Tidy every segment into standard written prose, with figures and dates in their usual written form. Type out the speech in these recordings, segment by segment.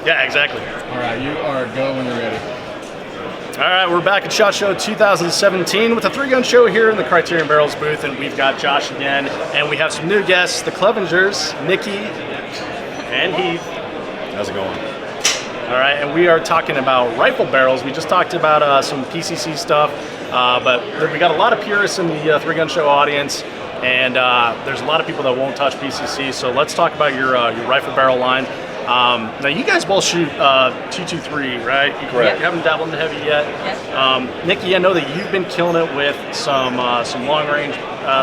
Yeah, exactly. All right, you are go when you're ready. All right, we're back at SHOT Show 2017 with a 3-gun show here in the Criterion Barrels booth, and we've got Josh again, and we have some new guests, the Clevengers, Niki and Heath. How's it going? All right, and we are talking about rifle barrels. We just talked about some PCC stuff, but we got a lot of purists in the 3-gun show audience, and there's a lot of people that won't touch PCC, so let's talk about your rifle barrel line. Now you guys both shoot 223, right? Correct. You haven't dabbled in the heavy yet. Yes. Nikki, I know that you've been killing it with some long range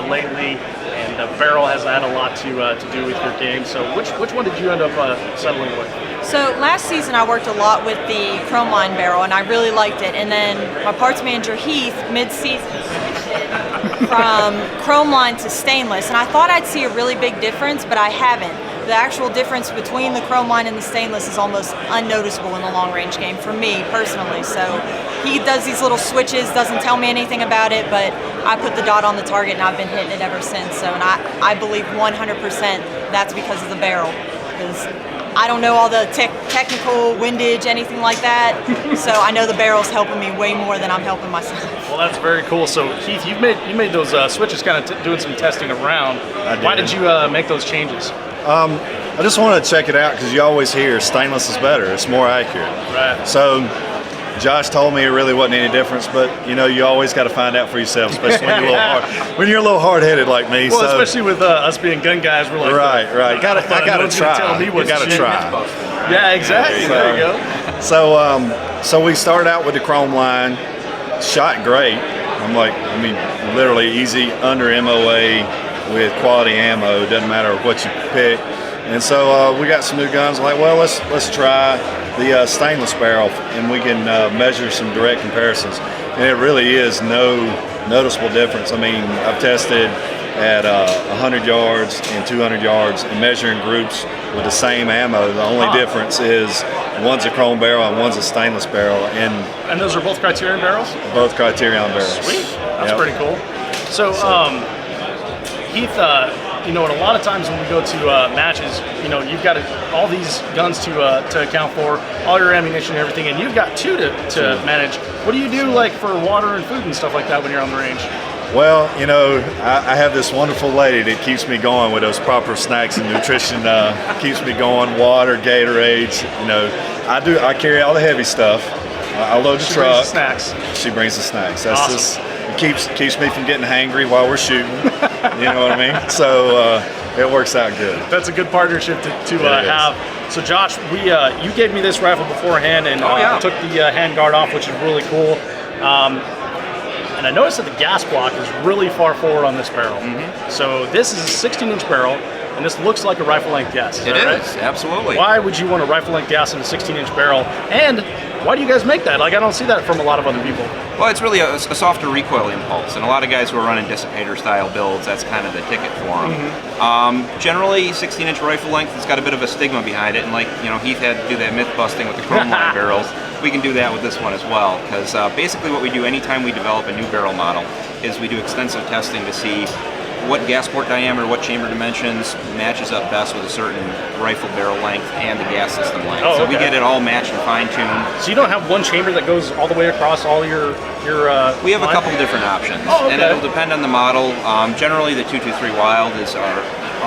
lately, and the barrel has had a lot to do with your game. So which one did you end up settling with? So last season I worked a lot with the chrome line barrel, and I really liked it. And then my parts manager Heath, mid-season, switched it from chrome line to stainless, and I thought I'd see a really big difference, but I haven't. The actual difference between the chrome line and the stainless is almost unnoticeable in the long range game for me personally. So he does these little switches, doesn't tell me anything about it, but I put the dot on the target and I've been hitting it ever since. So, and I believe 100% that's because of the barrel, because I don't know all the technical windage, anything like that. So I know the barrel's helping me way more than I'm helping myself. Well, that's very cool. So Heath, you made those switches, kind of doing some testing around. Why did you make those changes? I just wanted to check it out because you always hear stainless is better. It's more accurate. Right. So Josh told me it really wasn't any difference, but you know, you always got to find out for yourself, especially when you're a little hard-headed like me. Well, so, especially with us being gun guys, we're like, right. I got to try. Tell me what got to shit. try. Yeah, exactly. There you go. So we started out with the chrome line, shot great. Literally easy under MOA with quality ammo. Doesn't matter what you pick. And so we got some new guns. I'm like, well, let's try the stainless barrel, and we can measure some direct comparisons. And it really is no noticeable difference. I mean, I've tested at 100 yards and 200 yards and measuring groups with the same ammo. The only difference is one's a chrome barrel and one's a stainless barrel. And those are both Criterion barrels? Both Criterion barrels. Sweet. That's pretty cool. So, Heath, and a lot of times when we go to matches, you've got all these guns to account for, all your ammunition and everything, and you've got two to manage. What do you do for water and food and stuff like that when you're on the range? Well, I have this wonderful lady that keeps me going with those proper snacks and nutrition. Keeps me going. Water, Gatorades. I carry all the heavy stuff. I load the truck. Brings the snacks. She brings the snacks. That's awesome. It keeps me from getting hangry while we're shooting. You know what I mean? So it works out good. That's a good partnership to have. So Josh, you gave me this rifle beforehand, and I took the handguard off, which is really cool. And I noticed that the gas block is really far forward on this barrel. Mm-hmm. So this is a 16-inch barrel, and this looks like a rifle-length gas. Is that right? Absolutely. Why would you want a rifle-length gas in a 16-inch barrel? And why do you guys make that? I don't see that from a lot of other people. Well, it's really a softer recoil impulse, and a lot of guys who are running dissipator-style builds, that's kind of the ticket for them. Mm-hmm. Generally, 16-inch rifle length, it's got a bit of a stigma behind it, and Heath had to do that myth-busting with the chrome line barrels. We can do that with this one as well, because basically what we do anytime we develop a new barrel model is we do extensive testing to see what gas port diameter, what chamber dimensions matches up best with a certain rifle barrel length and the gas system length. So we get it all matched and fine-tuned. So you don't have one chamber that goes all the way across all your we have a couple different options, and it'll depend on the model. Generally, the 223 Wild is our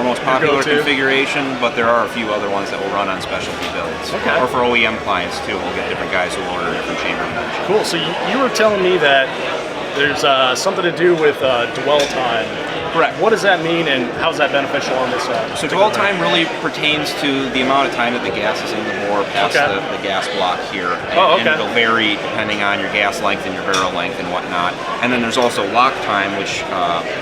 most popular configuration, but there are a few other ones that will run on specialty builds. Or for OEM clients too, we'll get different guys who order different chamber dimensions. Cool. So you were telling me that there's something to do with dwell time. Correct. What does that mean, and how is that beneficial on this side? So dwell time really pertains to the amount of time that the gas is in the bore past the gas block here. And it'll vary depending on your gas length and your barrel length and whatnot. And then there's also lock time, which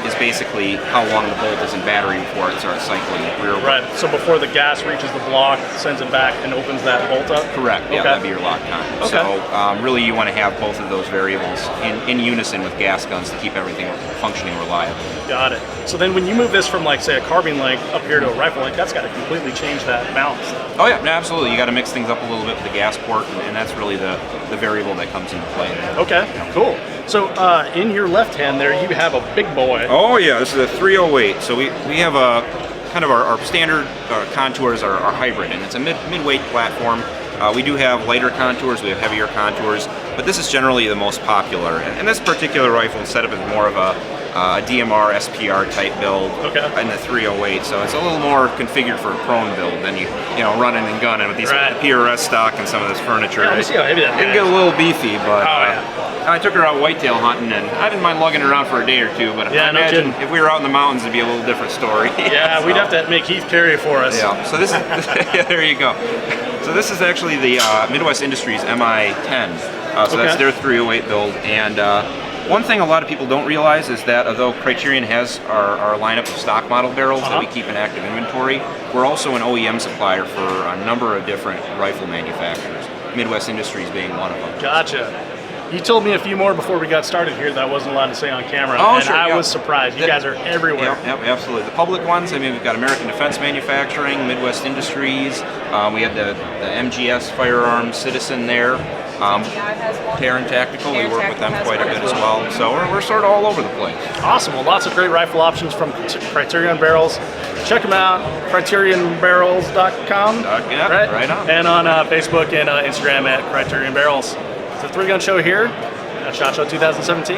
is basically how long the bolt is in battery before it starts cycling rearward. Right, so before the gas reaches the block, sends it back and opens that bolt up? Correct, yeah, that'd be your lock time. So really you want to have both of those variables in unison with gas guns to keep everything functioning reliably. Got it. So then when you move this from say a carbine length up here to a rifle length, that's got to completely change that balance. Oh yeah, no, absolutely. You got to mix things up a little bit with the gas port, and that's really the variable that comes into play there. Okay, cool. So in your left hand there, you have a big boy. Oh yeah, this is a 308. So we have a kind of our standard contours are hybrid, and it's a mid-weight platform. We do have lighter contours, we have heavier contours, but this is generally the most popular. And this particular rifle is set up as more of a DMR SPR type build in the 308, so it's a little more configured for a prone build than you running and gunning with these PRS stock and some of this furniture. Yeah, let me see how heavy that It can is. get a little beefy, but I took her out whitetail hunting, and I didn't mind lugging her around for a day or two. But I imagine if we were out in the mountains, it'd be a little different story. Yeah, so, we'd have to make Heath carry it for us. Yeah. So this is there you go. So this is actually the Midwest Industries MI10. So that's their 308 build, and one thing a lot of people don't realize is that although Criterion has our lineup of stock model barrels that we keep in active inventory, we're also an OEM supplier for a number of different rifle manufacturers, Midwest Industries being one of them. Gotcha. You told me a few more before we got started here that I wasn't allowed to say on camera, Oh, and sure, I was surprised. You guys are everywhere. Yep, absolutely. The public ones, I mean, we've got American Defense Manufacturing, Midwest Industries, we have the MGS Firearms Citizen there. Taran Tactical, we work with them quite a bit as well. So we're sort of all over the place. Awesome. Well, lots of great rifle options from Criterion Barrels. Check them out, CriterionBarrels.com. Right on. And on Facebook and Instagram at Criterion Barrels. It's a 3-gun show here at SHOT Show 2017.